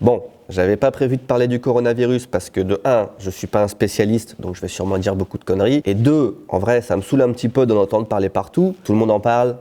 Bon, j'avais pas prévu de parler du coronavirus parce que de 1, je suis pas un spécialiste, donc je vais sûrement dire beaucoup de conneries. Et 2, en vrai, ça me saoule un petit peu d'en entendre parler partout. Tout le monde en parle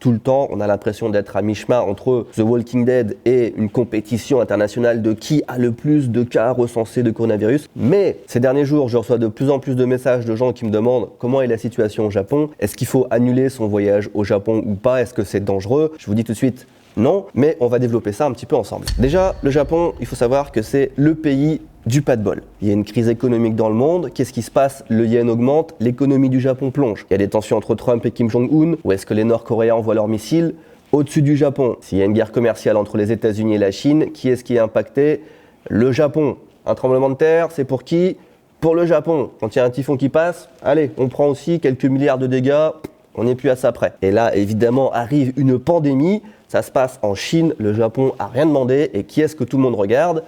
tout le temps. On a l'impression d'être à mi-chemin entre The Walking Dead et une compétition internationale de qui a le plus de cas recensés de coronavirus. Mais ces derniers jours, je reçois de plus en plus de messages de gens qui me demandent comment est la situation au Japon. Est-ce qu'il faut annuler son voyage au Japon ou pas? Est-ce que c'est dangereux? Je vous dis tout de suite, non, mais on va développer ça un petit peu ensemble. Déjà, le Japon, il faut savoir que c'est le pays du pas de bol. Il y a une crise économique dans le monde, qu'est-ce qui se passe? Le yen augmente, l'économie du Japon plonge. Il y a des tensions entre Trump et Kim Jong-un, où est-ce que les Nord-Coréens envoient leurs missiles? Au-dessus du Japon, s'il y a une guerre commerciale entre les États-Unis et la Chine, qui est-ce qui est impacté? Le Japon. Un tremblement de terre, c'est pour qui? Pour le Japon. Quand il y a un typhon qui passe, allez, on prend aussi quelques milliards de dégâts, on n'est plus à ça près. Et là, évidemment, arrive une pandémie, ça se passe en Chine, le Japon a rien demandé, et qui est-ce que tout le monde regarde?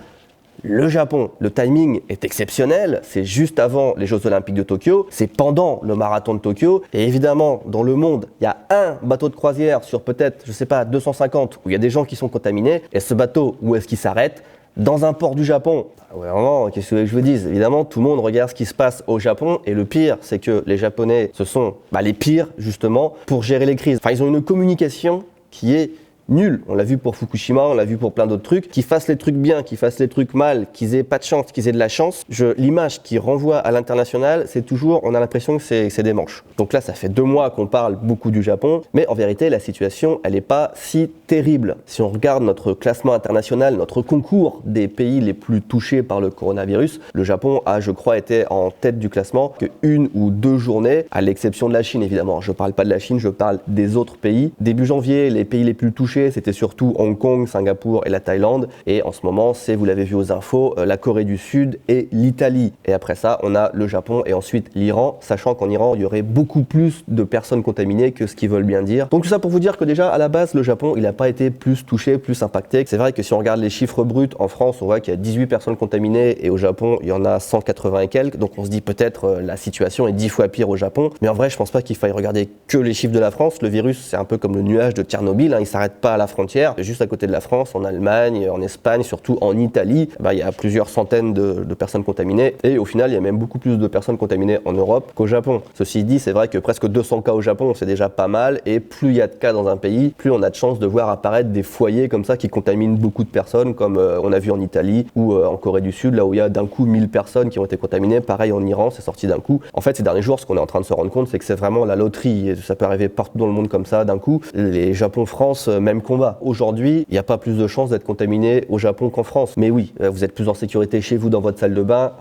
Le Japon. Le timing est exceptionnel, c'est juste avant les Jeux Olympiques de Tokyo, c'est pendant le marathon de Tokyo, et évidemment, dans le monde, il y a un bateau de croisière sur peut-être, je sais pas, 250, où il y a des gens qui sont contaminés, et ce bateau, où est-ce qu'il s'arrête? Dans un port du Japon. Ouais, vraiment, qu'est-ce que je vous dise? Évidemment, tout le monde regarde ce qui se passe au Japon, et le pire, c'est que les Japonais, ce sont les pires, justement, pour gérer les crises. Enfin, ils ont une communication qui est nul. On l'a vu pour Fukushima, on l'a vu pour plein d'autres trucs. Qu'ils fassent les trucs bien, qu'ils fassent les trucs mal, qu'ils aient pas de chance, qu'ils aient de la chance, l'image qui renvoie à l'international, c'est toujours, on a l'impression que c'est des manches. Donc là, ça fait 2 mois qu'on parle beaucoup du Japon, mais en vérité, la situation, elle n'est pas si terrible. Si on regarde notre classement international, notre concours des pays les plus touchés par le coronavirus, le Japon a, je crois, été en tête du classement que 1 ou 2 journées, à l'exception de la Chine, évidemment. Je parle pas de la Chine, je parle des autres pays. Début janvier, les pays les plus touchés, c'était surtout Hong Kong, Singapour et la Thaïlande. Et en ce moment, c'est, vous l'avez vu aux infos, la Corée du Sud et l'Italie. Et après ça, on a le Japon et ensuite l'Iran, sachant qu'en Iran, il y aurait beaucoup plus de personnes contaminées que ce qu'ils veulent bien dire. Donc tout ça pour vous dire que déjà, à la base, le Japon, il n'a pas été plus touché, plus impacté. C'est vrai que si on regarde les chiffres bruts, en France, on voit qu'il y a 18 personnes contaminées et au Japon, il y en a 180 et quelques. Donc on se dit peut-être la situation est 10 fois pire au Japon. Mais en vrai, je pense pas qu'il faille regarder que les chiffres de la France. Le virus, c'est un peu comme le nuage de Tchernobyl, il s'arrête pas à la frontière, juste à côté de la France, en Allemagne, en Espagne, surtout en Italie, il y a plusieurs centaines de personnes contaminées et au final il y a même beaucoup plus de personnes contaminées en Europe qu'au Japon. Ceci dit, c'est vrai que presque 200 cas au Japon, c'est déjà pas mal, et plus il y a de cas dans un pays, plus on a de chances de voir apparaître des foyers comme ça qui contaminent beaucoup de personnes, comme on a vu en Italie ou en Corée du Sud, là où il y a d'un coup 1000 personnes qui ont été contaminées. Pareil en Iran, c'est sorti d'un coup. En fait, ces derniers jours, ce qu'on est en train de se rendre compte, c'est que c'est vraiment la loterie, et ça peut arriver partout dans le monde comme ça d'un coup. Les Japon-France, même combat. Aujourd'hui, il n'y a pas plus de chances d'être contaminé au Japon qu'en France. Mais oui, vous êtes plus en sécurité chez vous dans votre salle de bain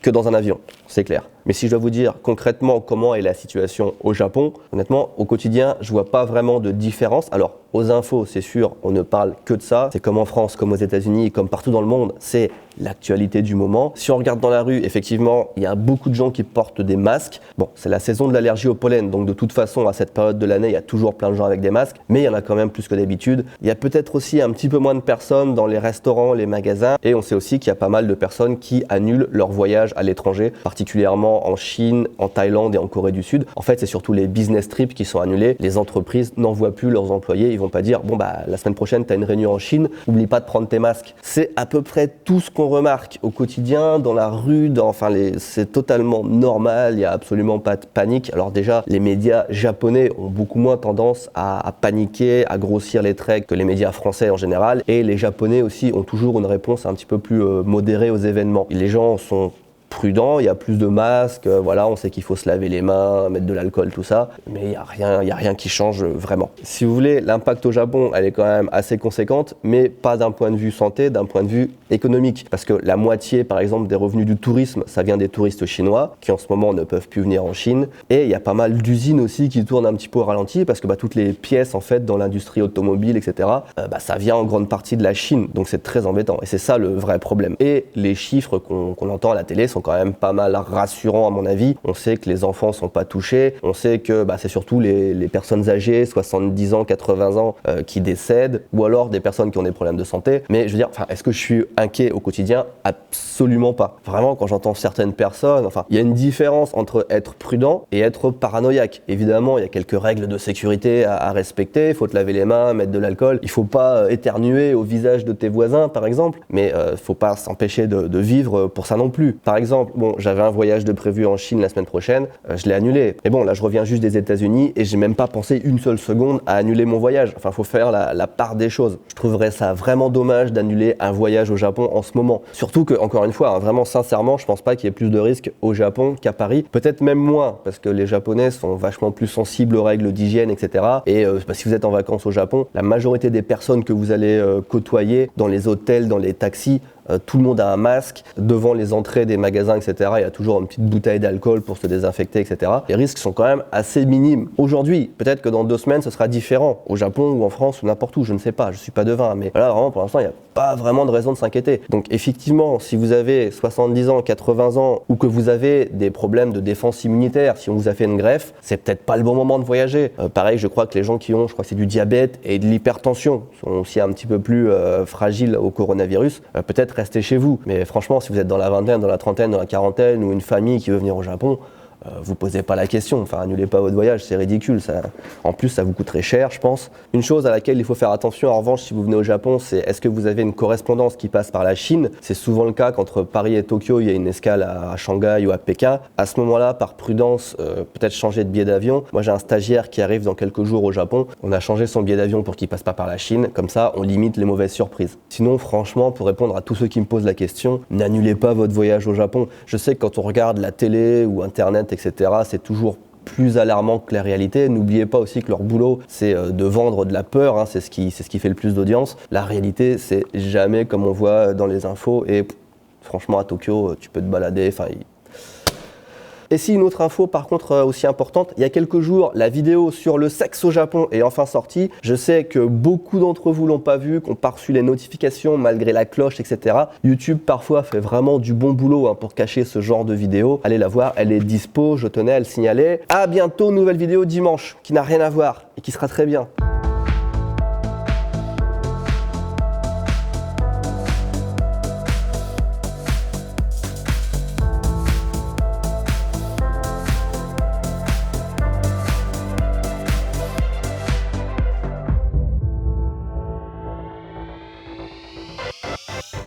que dans un avion, c'est clair. Mais si je dois vous dire concrètement comment est la situation au Japon, honnêtement, au quotidien, je vois pas vraiment de différence. Alors, aux infos, c'est sûr, on ne parle que de ça. C'est comme en France, comme aux États-Unis, comme partout dans le monde, c'est l'actualité du moment. Si on regarde dans la rue, effectivement, il y a beaucoup de gens qui portent des masques. Bon, c'est la saison de l'allergie au pollen, donc de toute façon, à cette période de l'année, il y a toujours plein de gens avec des masques, mais il y en a quand même plus que d'habitude. Il y a peut-être aussi un petit peu moins de personnes dans les restaurants, les magasins, et on sait aussi qu'il y a pas mal de personnes qui annulent leur voyage à l'étranger, particulièrement en Chine, en Thaïlande et en Corée du Sud. En fait, c'est surtout les business trips qui sont annulés. Les entreprises n'envoient plus leurs employés. Ils vont pas dire, bon la semaine prochaine, tu as une réunion en Chine, oublie pas de prendre tes masques. C'est à peu près tout ce qu'on remarque au quotidien, dans la rue, c'est totalement normal, il n'y a absolument pas de panique. Alors déjà, les médias japonais ont beaucoup moins tendance à paniquer, à grossir les traits que les médias français en général. Et les Japonais aussi ont toujours une réponse un petit peu plus modérée aux événements. Et les gens sont prudent, il y a plus de masques, on sait qu'il faut se laver les mains, mettre de l'alcool, tout ça, mais il y a rien qui change vraiment. Si vous voulez, l'impact au Japon, elle est quand même assez conséquente, mais pas d'un point de vue santé, d'un point de vue économique, parce que la moitié, par exemple, des revenus du tourisme, ça vient des touristes chinois, qui en ce moment ne peuvent plus venir en Chine, et il y a pas mal d'usines aussi qui tournent un petit peu au ralenti, parce que toutes les pièces, en fait, dans l'industrie automobile, etc., ça vient en grande partie de la Chine, donc c'est très embêtant, et c'est ça le vrai problème. Et les chiffres qu'on entend à la télé sont quand même pas mal rassurants à mon avis. On sait que les enfants sont pas touchés, on sait que c'est surtout les personnes âgées, 70 ans, 80 ans, qui décèdent, ou alors des personnes qui ont des problèmes de santé. Mais je veux dire, est-ce que je suis inquiet au quotidien? Absolument pas. Vraiment, quand j'entends certaines personnes, il y a une différence entre être prudent et être paranoïaque. Évidemment, il y a quelques règles de sécurité à respecter, il faut te laver les mains, mettre de l'alcool, il faut pas éternuer au visage de tes voisins par exemple, mais faut pas s'empêcher de vivre pour ça non plus. Par exemple, j'avais un voyage de prévu en Chine la semaine prochaine, je l'ai annulé. Mais bon, là je reviens juste des États-Unis et j'ai même pas pensé une seule seconde à annuler mon voyage. Faut faire la part des choses. Je trouverais ça vraiment dommage d'annuler un voyage au Japon en ce moment. Surtout que, encore une fois, vraiment sincèrement, je pense pas qu'il y ait plus de risques au Japon qu'à Paris. Peut-être même moins, parce que les Japonais sont vachement plus sensibles aux règles d'hygiène, etc. Et si vous êtes en vacances au Japon, la majorité des personnes que vous allez côtoyer dans les hôtels, dans les taxis, tout le monde a un masque, devant les entrées des magasins, etc. Il y a toujours une petite bouteille d'alcool pour se désinfecter, etc. Les risques sont quand même assez minimes. Aujourd'hui, peut-être que dans 2 semaines, ce sera différent. Au Japon ou en France ou n'importe où, je ne sais pas, je suis pas devin. Mais là, vraiment, pour l'instant, il n'y a pas vraiment de raison de s'inquiéter. Donc effectivement, si vous avez 70 ans, 80 ans, ou que vous avez des problèmes de défense immunitaire, si on vous a fait une greffe, c'est peut-être pas le bon moment de voyager. Pareil, je crois que les gens qui ont, c'est du diabète et de l'hypertension, sont aussi un petit peu plus fragiles au coronavirus, peut-être restez chez vous. Mais franchement, si vous êtes dans la vingtaine, dans la trentaine, dans la quarantaine, ou une famille qui veut venir au Japon, vous posez pas la question, annulez pas votre voyage, c'est ridicule. En plus, ça vous coûterait cher, je pense. Une chose à laquelle il faut faire attention, en revanche, si vous venez au Japon, c'est est-ce que vous avez une correspondance qui passe par la Chine? C'est souvent le cas qu'entre Paris et Tokyo, il y a une escale à Shanghai ou à Pékin. À ce moment-là, par prudence, peut-être changer de billet d'avion. Moi, j'ai un stagiaire qui arrive dans quelques jours au Japon. On a changé son billet d'avion pour qu'il passe pas par la Chine. Comme ça, on limite les mauvaises surprises. Sinon, franchement, pour répondre à tous ceux qui me posent la question, n'annulez pas votre voyage au Japon. Je sais que quand on regarde la télé ou Internet, etc., c'est toujours plus alarmant que la réalité. N'oubliez pas aussi que leur boulot, c'est de vendre de la peur, c'est ce qui fait le plus d'audience. La réalité, c'est jamais comme on voit dans les infos. Et franchement, à Tokyo, tu peux te balader. Et si une autre info par contre aussi importante, il y a quelques jours, la vidéo sur le sexe au Japon est enfin sortie. Je sais que beaucoup d'entre vous l'ont pas vue, qu'on n'a pas reçu les notifications malgré la cloche, etc. YouTube parfois fait vraiment du bon boulot pour cacher ce genre de vidéo. Allez la voir, elle est dispo, je tenais à le signaler. À bientôt, nouvelle vidéo dimanche qui n'a rien à voir et qui sera très bien.